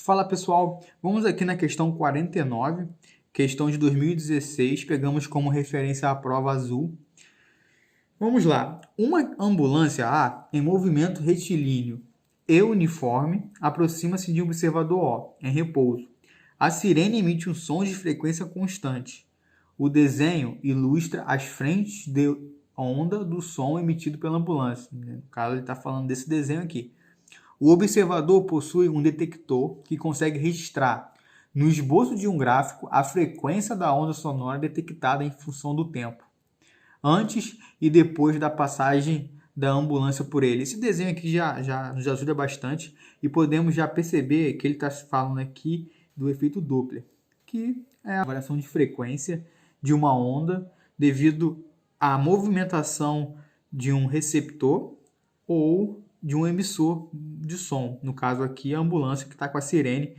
Fala pessoal, vamos aqui na questão 49, questão de 2016, pegamos como referência a prova azul. Vamos lá, uma ambulância A em movimento retilíneo e uniforme aproxima-se de um observador O, em repouso. A sirene emite um som de frequência constante. O desenho ilustra as frentes de onda do som emitido pela ambulância. No caso, ele está falando desse desenho aqui. O observador possui um detector que consegue registrar, no esboço de um gráfico, a frequência da onda sonora detectada em função do tempo, antes e depois da passagem da ambulância por ele. Esse desenho aqui já nos ajuda bastante e podemos já perceber que ele está falando aqui do efeito Doppler, que é a variação de frequência de uma onda devido à movimentação de um receptor ou de um emissor de som. No caso aqui, a ambulância que está com a sirene,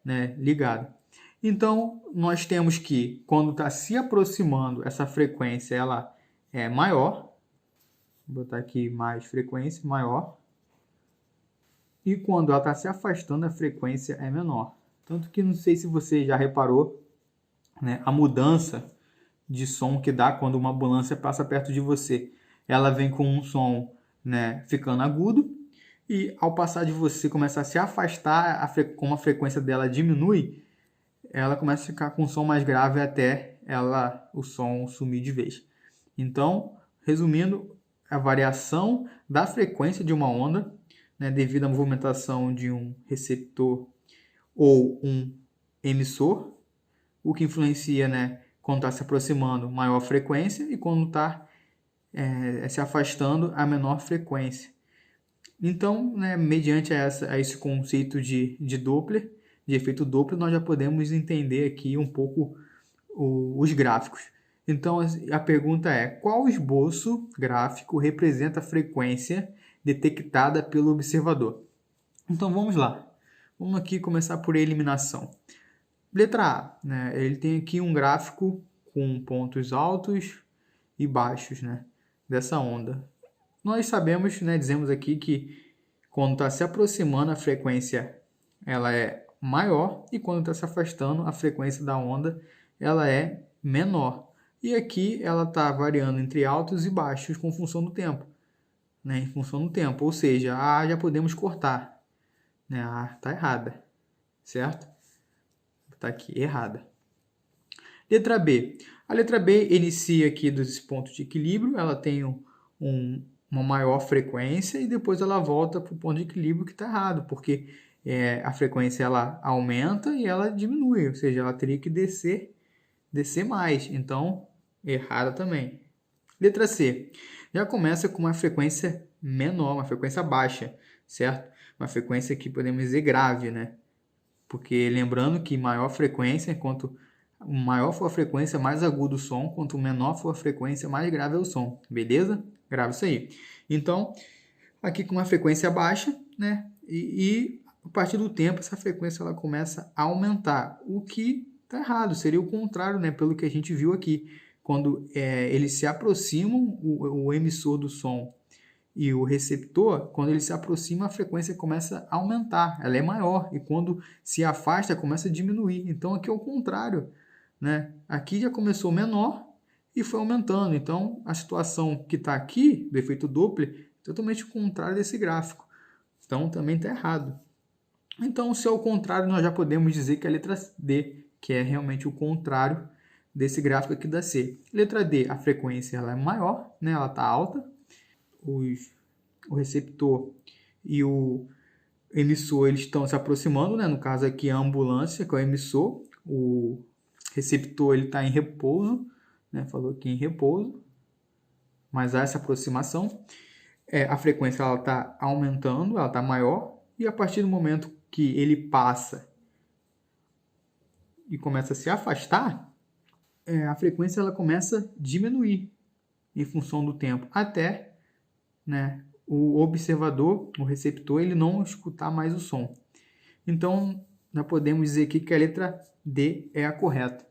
né, ligada. Então, nós temos que, quando está se aproximando, essa frequência ela é maior. Vou botar aqui mais frequência, maior. E quando ela está se afastando, a frequência é menor. Tanto que não sei se você já reparou, né, a mudança de som que dá quando uma ambulância passa perto de você. Ela vem com um som, né, ficando agudo, e ao passar de você começar a se afastar, como a frequência dela diminui, ela começa a ficar com um som mais grave até o som sumir de vez. Então, resumindo, a variação da frequência de uma onda, né, devido à movimentação de um receptor ou um emissor, o que influencia, né, quando está se aproximando, maior frequência, e quando está se afastando, a menor frequência. Então, né, mediante a esse conceito de Doppler, de efeito Doppler, nós já podemos entender aqui um pouco os gráficos. Então, a pergunta é: qual esboço gráfico representa a frequência detectada pelo observador? Então, vamos lá. Vamos aqui começar por eliminação. Letra A, né, ele tem aqui um gráfico com pontos altos e baixos, né, dessa onda. Nós sabemos, né, dizemos aqui que quando está se aproximando a frequência ela é maior e quando está se afastando a frequência da onda ela é menor. E aqui ela está variando entre altos e baixos com função do tempo, né, em função do tempo. Ou seja, a A já podemos cortar, né, a A está errada, certo? Está aqui errada. Letra B. A letra B inicia aqui dos pontos de equilíbrio, ela tem uma maior frequência e depois ela volta para o ponto de equilíbrio que está errado, porque a frequência ela aumenta e ela diminui, ou seja, ela teria que descer mais, então errada também. Letra C. Já começa com uma frequência menor, uma frequência baixa, certo? Uma frequência que podemos dizer grave, né? Porque lembrando que maior frequência, quanto maior for a frequência, mais agudo o som, quanto menor for a frequência, mais grave é o som, beleza? Grave isso aí. Então, aqui com uma frequência baixa, né? E a partir do tempo, essa frequência ela começa a aumentar, o que está errado, seria o contrário, né? Pelo que a gente viu aqui. Quando eles se aproximam, o emissor do som e o receptor, quando ele se aproxima, a frequência começa a aumentar, ela é maior, e quando se afasta, começa a diminuir. Então, aqui é o contrário, né? Aqui já começou menor e foi aumentando. Então, a situação que está aqui, do efeito Doppler, é totalmente o contrário desse gráfico. Então, também está errado. Então, se é o contrário, nós já podemos dizer que é a letra D, que é realmente o contrário desse gráfico aqui da C. Letra D, a frequência ela é maior, né? Ela está alta. O receptor e o emissor eles estão se aproximando, né? No caso aqui a ambulância, que é o emissor. O receptor ele está em repouso, né? Falou aqui em repouso, mas há essa aproximação. A frequência ela está aumentando, ela está maior, e a partir do momento que ele passa e começa a se afastar, a frequência ela começa a diminuir em função do tempo, até, né, o observador, o receptor, ele não escutar mais o som. Então, nós podemos dizer aqui que a letra D é a correta.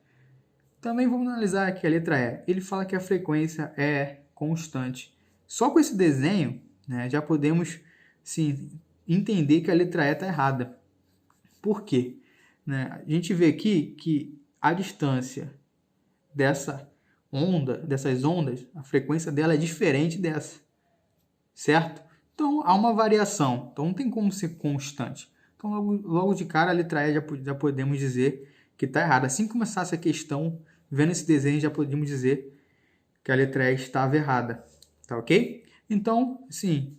Também vamos analisar aqui a letra E. Ele fala que a frequência é constante. Só com esse desenho, né, já podemos sim, entender que a letra E está errada. Por quê? Né? A gente vê aqui que a distância dessas ondas, a frequência dela é diferente dessa, certo? Então, há uma variação, então não tem como ser constante. Então, logo de cara, a letra E já podemos dizer que está errada. Assim que começasse a questão, vendo esse desenho, já podemos dizer que a letra E estava errada, tá ok? Então, sim,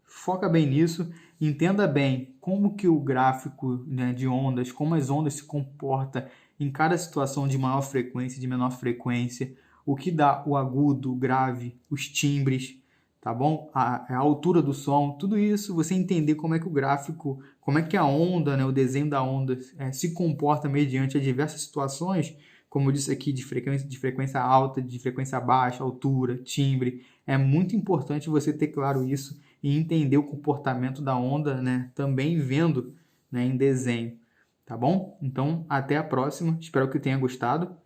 foca bem nisso, entenda bem como que o gráfico, né, de ondas, como as ondas se comportam em cada situação de maior frequência e de menor frequência, o que dá o agudo, o grave, os timbres, tá bom? A altura do som, tudo isso, você entender como é que o gráfico, como é que a onda, né, o desenho da onda se comporta mediante as diversas situações, como eu disse aqui, de frequência alta, de frequência baixa, altura, timbre. É muito importante você ter claro isso e entender o comportamento da onda, né, também vendo, né, em desenho, tá bom? Então, até a próxima. Espero que tenha gostado